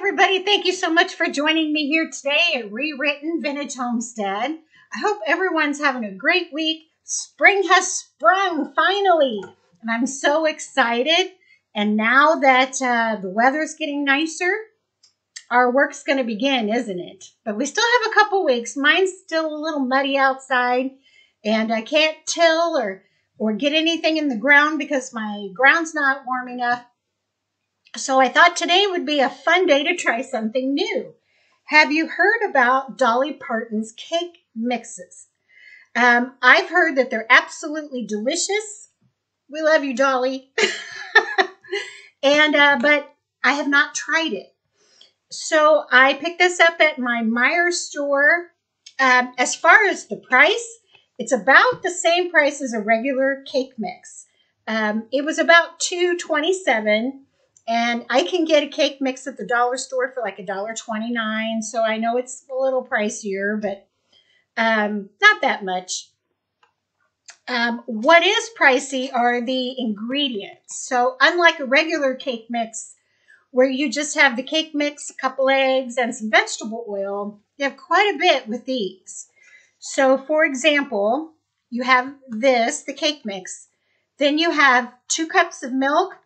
everybody. Thank you so much for joining me here today at Rewritten Vintage Homestead. I hope everyone's having a great week. Spring has sprung finally, and I'm so excited. And now that the weather's getting nicer, our work's going to begin, isn't it? But we still have a couple weeks. Mine's still a little muddy outside, and I can't till or get anything in the ground because my ground's not warm enough. So I thought today would be a fun day to try something new. Have you heard about Dolly Parton's cake mixes? I've heard that they're absolutely delicious. We love you, Dolly. But I have not tried it. So I picked this up at my Meijer store. As far as the price, it's about the same price as a regular cake mix. It was about $2.27. And I can get a cake mix at the dollar store for like $1.29. So I know it's a little pricier, but not that much. What is pricey are the ingredients. So unlike a regular cake mix where you just have the cake mix, a couple eggs, and some vegetable oil, you have quite a bit with these. So for example, you have this, the cake mix. Then you have 2 cups of milk,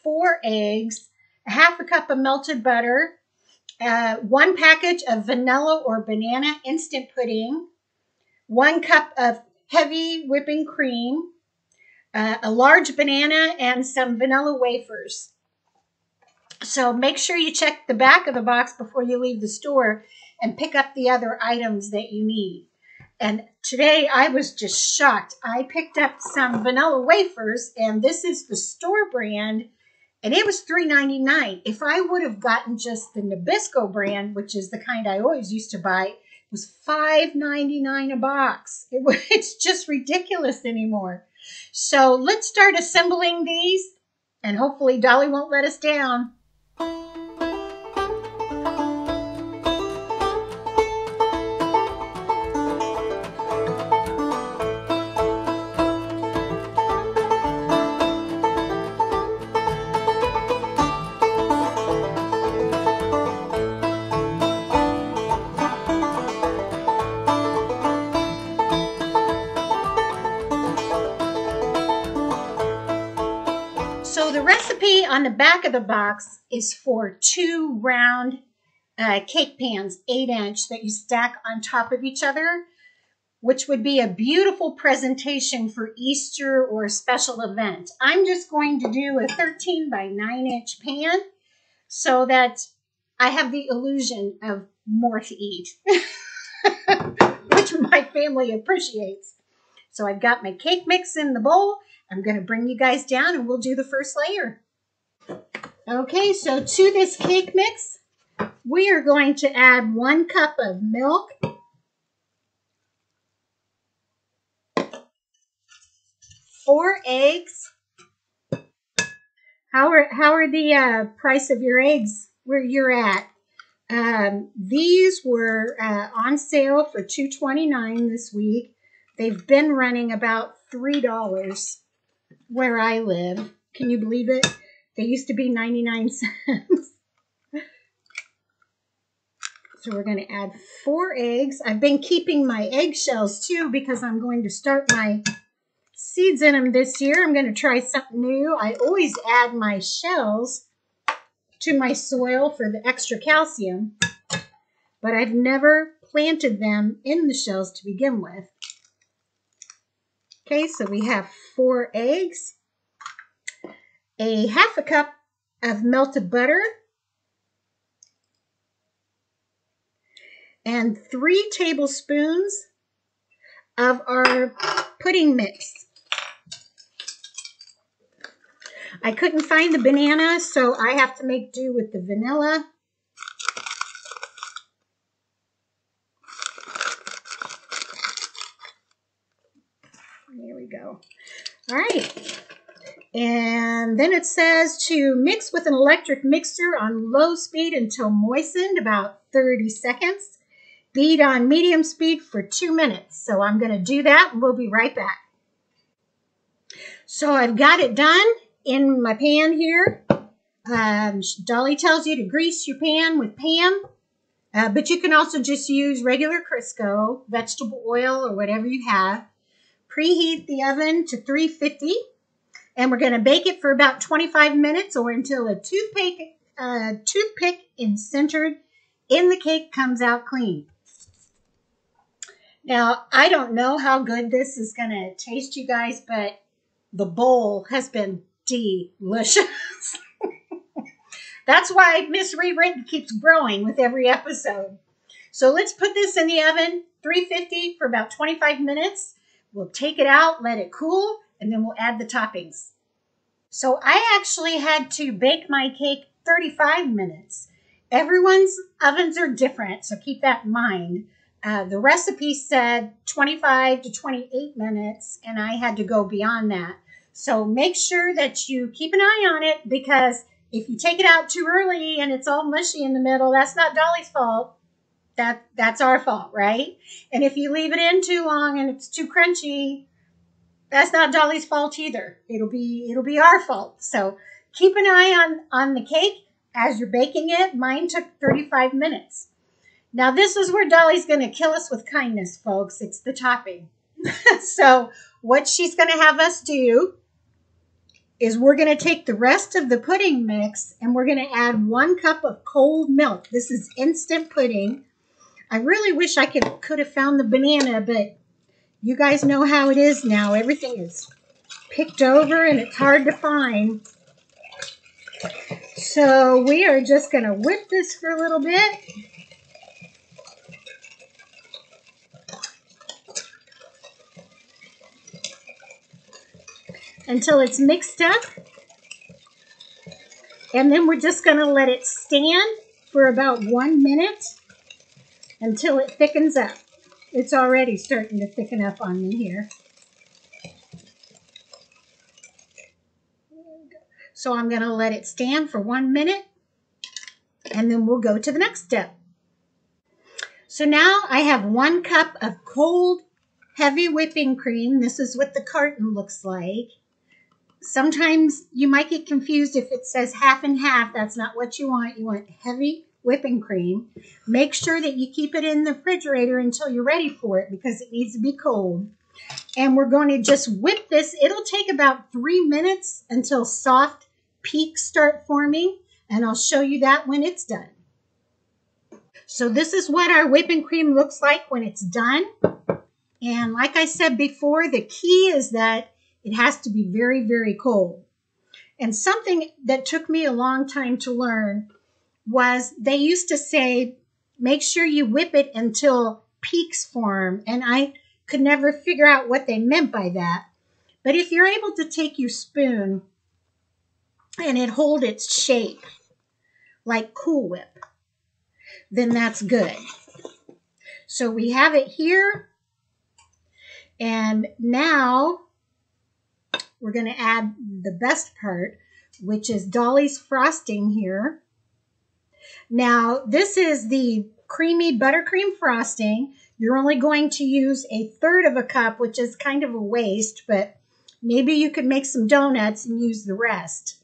4 eggs, a half a cup of melted butter, 1 package of vanilla or banana instant pudding, 1 cup of heavy whipping cream, a large banana, and some vanilla wafers. So make sure you check the back of the box before you leave the store and pick up the other items that you need. And today I was just shocked. I picked up some vanilla wafers, and this is the store brand. And it was $3.99. If I would have gotten just the Nabisco brand, which is the kind I always used to buy, it was $5.99 a box. It's just ridiculous anymore. So let's start assembling these, and hopefully Dolly won't let us down. So the recipe on the back of the box is for 2 round cake pans, 8-inch, that you stack on top of each other, which would be a beautiful presentation for Easter or a special event. I'm just going to do a 13 by 9-inch pan so that I have the illusion of more to eat, which my family appreciates. So I've got my cake mix in the bowl. I'm going to bring you guys down and we'll do the first layer. Okay, so to this cake mix, we are going to add 1 cup of milk, 4 eggs. How are the price of your eggs where you're at? These were on sale for $2.29 this week. They've been running about $3 where I live. Can you believe it? They used to be 99 cents. So we're going to add 4 eggs. I've been keeping my eggshells too because I'm going to start my seeds in them this year. I'm going to try something new. I always add my shells to my soil for the extra calcium, but I've never planted them in the shells to begin with. Okay, so we have 4 eggs, a half a cup of melted butter, and 3 tablespoons of our pudding mix. I couldn't find the banana, so I have to make do with the vanilla. There we go. All right. And then it says to mix with an electric mixer on low speed until moistened, about 30 seconds. Beat on medium speed for 2 minutes. So I'm going to do that and we'll be right back. So I've got it done in my pan here. Dolly tells you to grease your pan with Pam, but you can also just use regular Crisco, vegetable oil, or whatever you have. Preheat the oven to 350, and we're going to bake it for about 25 minutes or until a toothpick centered in the cake comes out clean. Now, I don't know how good this is going to taste, you guys, but the bowl has been delicious. That's why Miss Rewritten keeps growing with every episode. So let's put this in the oven, 350 for about 25 minutes. We'll take it out, let it cool, and then we'll add the toppings. So I actually had to bake my cake 35 minutes. Everyone's ovens are different, so keep that in mind. The recipe said 25 to 28 minutes, and I had to go beyond that. So make sure that you keep an eye on it, because if you take it out too early and it's all mushy in the middle, that's not Dolly's fault. That's our fault, right? And if you leave it in too long and it's too crunchy, that's not Dolly's fault either. It'll be our fault. So keep an eye on the cake as you're baking it. Mine took 35 minutes. Now this is where Dolly's going to kill us with kindness, folks. It's the topping. So what she's going to have us do is we're going to take the rest of the pudding mix and we're going to add 1 cup of cold milk. This is instant pudding. I really wish I could have found the banana, but you guys know how it is now. Everything is picked over and it's hard to find. So we are just going to whip this for a little bit. Until it's mixed up. And then we're just going to let it stand for about 1 minute until it thickens up. It's already starting to thicken up on me here. So I'm going to let it stand for 1 minute and then we'll go to the next step. So now I have 1 cup of cold, heavy whipping cream. This is what the carton looks like. Sometimes you might get confused if it says half and half. That's not what you want. You want heavy whipping cream. Make sure that you keep it in the refrigerator until you're ready for it because it needs to be cold. And we're going to just whip this. It'll take about 3 minutes until soft peaks start forming, and I'll show you that when it's done. So this is what our whipping cream looks like when it's done. And like I said before, the key is that it has to be very, very cold. And something that took me a long time to learn was they used to say, make sure you whip it until peaks form. And I could never figure out what they meant by that. But if you're able to take your spoon and it hold its shape like Cool Whip, then that's good. So we have it here. And now we're going to add the best part, which is Dolly's frosting here. Now, this is the creamy buttercream frosting. You're only going to use 1/3 of a cup, which is kind of a waste, but maybe you could make some donuts and use the rest.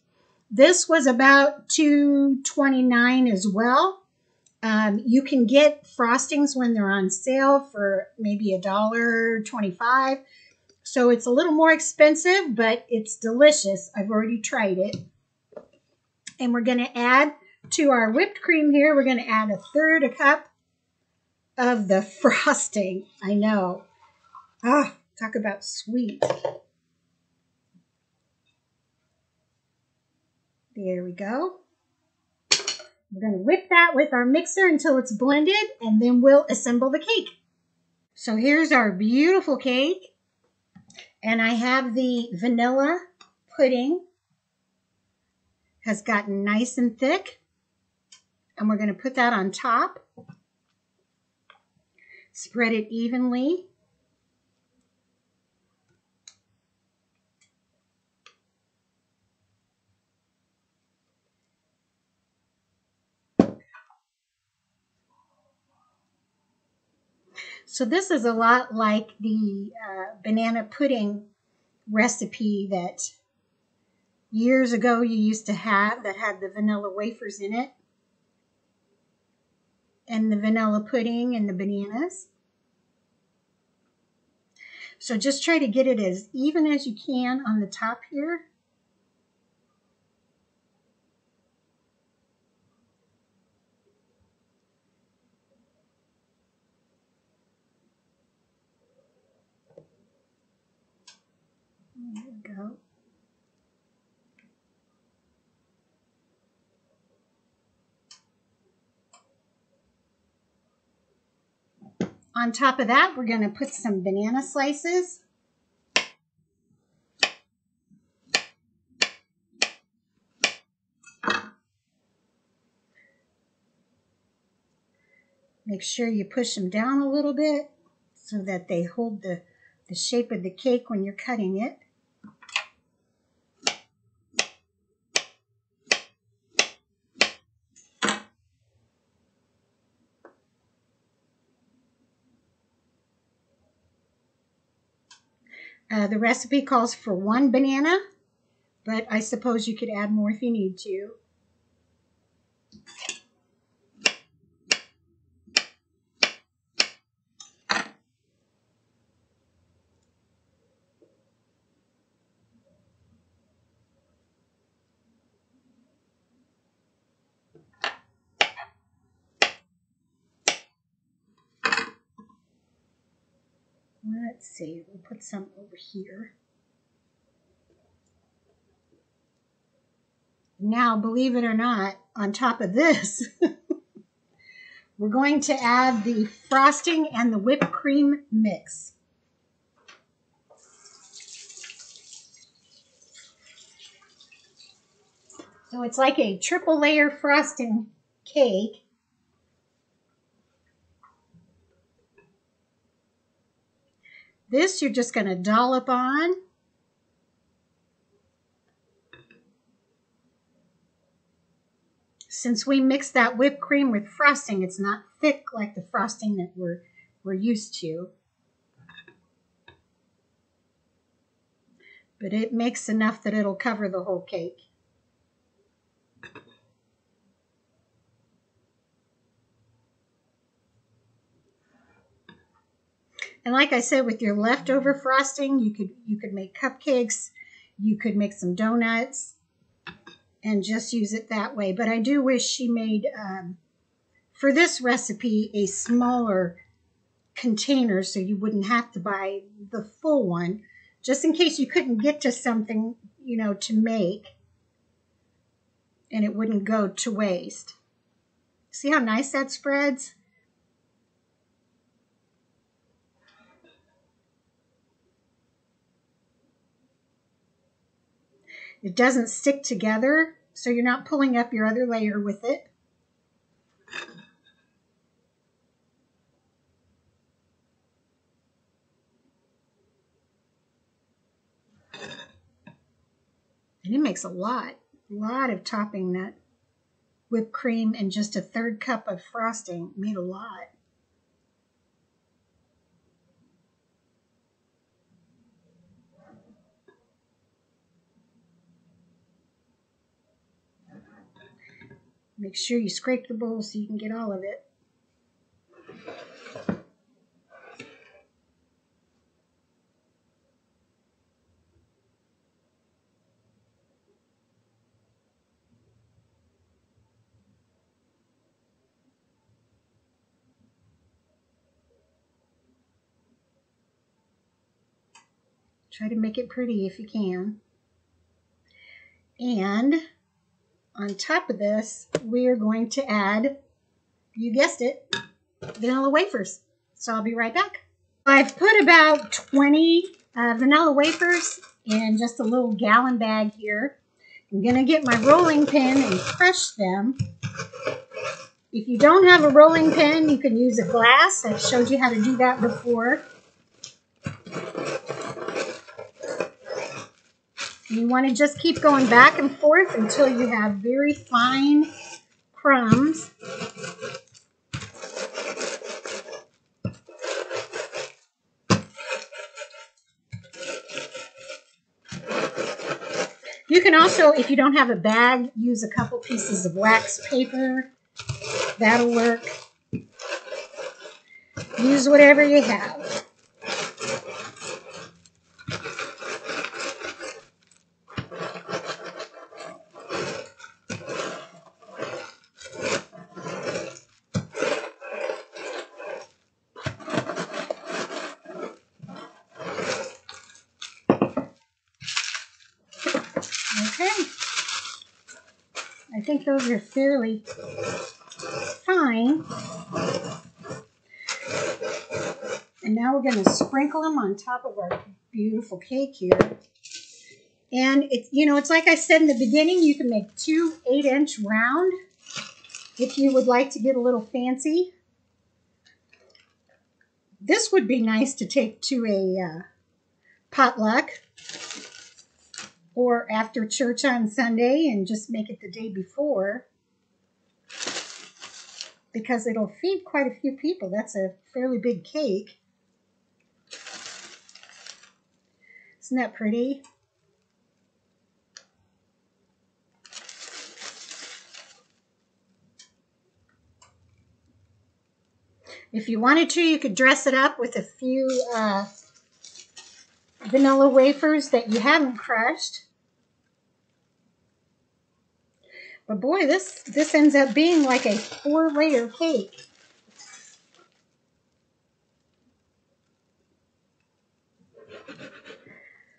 This was about $2.29 as well. You can get frostings when they're on sale for maybe $1.25. So it's a little more expensive, but it's delicious. I've already tried it. And we're going to add to our whipped cream here, we're going to add 1/3 a cup of the frosting. I know. Talk about sweet. There we go. We're going to whip that with our mixer until it's blended, and then we'll assemble the cake. So here's our beautiful cake. And I have the vanilla pudding. Has gotten nice and thick. And we're going to put that on top. Spread it evenly. So this is a lot like the banana pudding recipe that years ago you used to have that had the vanilla wafers in it, and the vanilla pudding and the bananas. So just try to get it as even as you can on the top here. There we go. On top of that, we're going to put some banana slices. Make sure you push them down a little bit so that they hold the shape of the cake when you're cutting it. The recipe calls for 1 banana, but I suppose you could add more if you need to. Let's see, we'll put some over here. Now, believe it or not, on top of this, we're going to add the frosting and the whipped cream mix. So it's like a triple layer frosting cake. This you're just going to dollop on. Since we mixed that whipped cream with frosting, it's not thick like the frosting that we're used to. But it makes enough that it'll cover the whole cake. And like I said, with your leftover frosting, you could make cupcakes, you could make some donuts, and just use it that way. But I do wish she made, for this recipe, a smaller container so you wouldn't have to buy the full one, just in case you couldn't get to something, you know, to make, and it wouldn't go to waste. See how nice that spreads? It doesn't stick together, so you're not pulling up your other layer with it. And it makes a lot of topping. That whipped cream and just a 1/3 cup of frosting made a lot. Make sure you scrape the bowl so you can get all of it. Try to make it pretty if you can. And on top of this, we are going to add, you guessed it, vanilla wafers. So I'll be right back. I've put about 20 vanilla wafers in just a little gallon bag here. I'm going to get my rolling pin and crush them. If you don't have a rolling pin, you can use a glass. I've showed you how to do that before. You want to just keep going back and forth until you have very fine crumbs. You can also, if you don't have a bag, use a couple pieces of wax paper. That'll work. Use whatever you have. Okay. I think those are fairly fine. And now we're going to sprinkle them on top of our beautiful cake here. And it's, you know, it's like I said in the beginning, you can make 2 8-inch round if you would like to get a little fancy. This would be nice to take to a potluck or after church on Sunday and just make it the day before, because it'll feed quite a few people. That's a fairly big cake. Isn't that pretty? If you wanted to, you could dress it up with a few vanilla wafers that you haven't crushed. But boy, this ends up being like a 4-layer cake.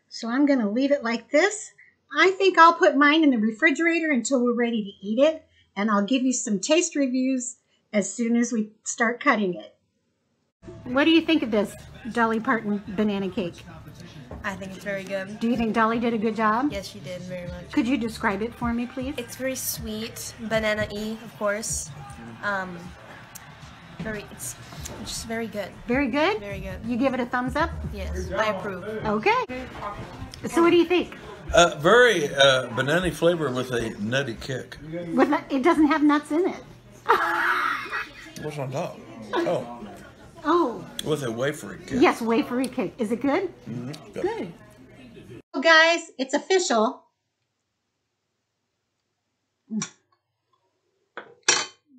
So I'm going to leave it like this. I think I'll put mine in the refrigerator until we're ready to eat it. And I'll give you some taste reviews as soon as we start cutting it. What do you think of this Dolly Parton banana cake? I think it's very good. Do you think Dolly did a good job? Yes, she did, very much. Could you describe it for me, please? It's very sweet, banana-y, of course. It's just very good. Very good? Very good. You give it a thumbs up? Yes, I approve. Okay. So what do you think? Very banana flavor with a nutty kick. It doesn't have nuts in it. What's on top? Oh, Oh. with a wafery kick. Yes, wafery cake. Is it good? Mm-hmm. Good. Well, guys, it's official.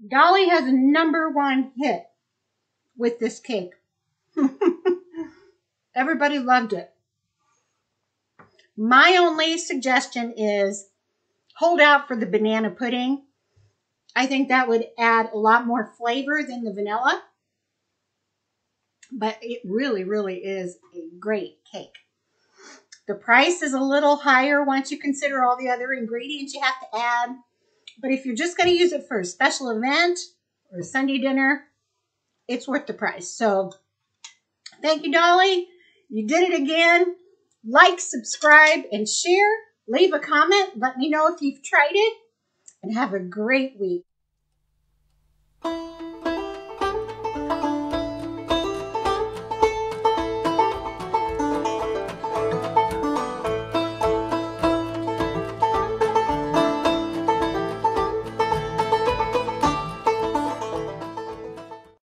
Dolly has a #1 hit with this cake. Everybody loved it. My only suggestion is hold out for the banana pudding. I think that would add a lot more flavor than the vanilla. But it really, really is a great cake. The price is a little higher once you consider all the other ingredients you have to add. But if you're just going to use it for a special event or a Sunday dinner, it's worth the price. So thank you, Dolly. You did it again. Like, subscribe, and share. Leave a comment. Let me know if you've tried it. And have a great week.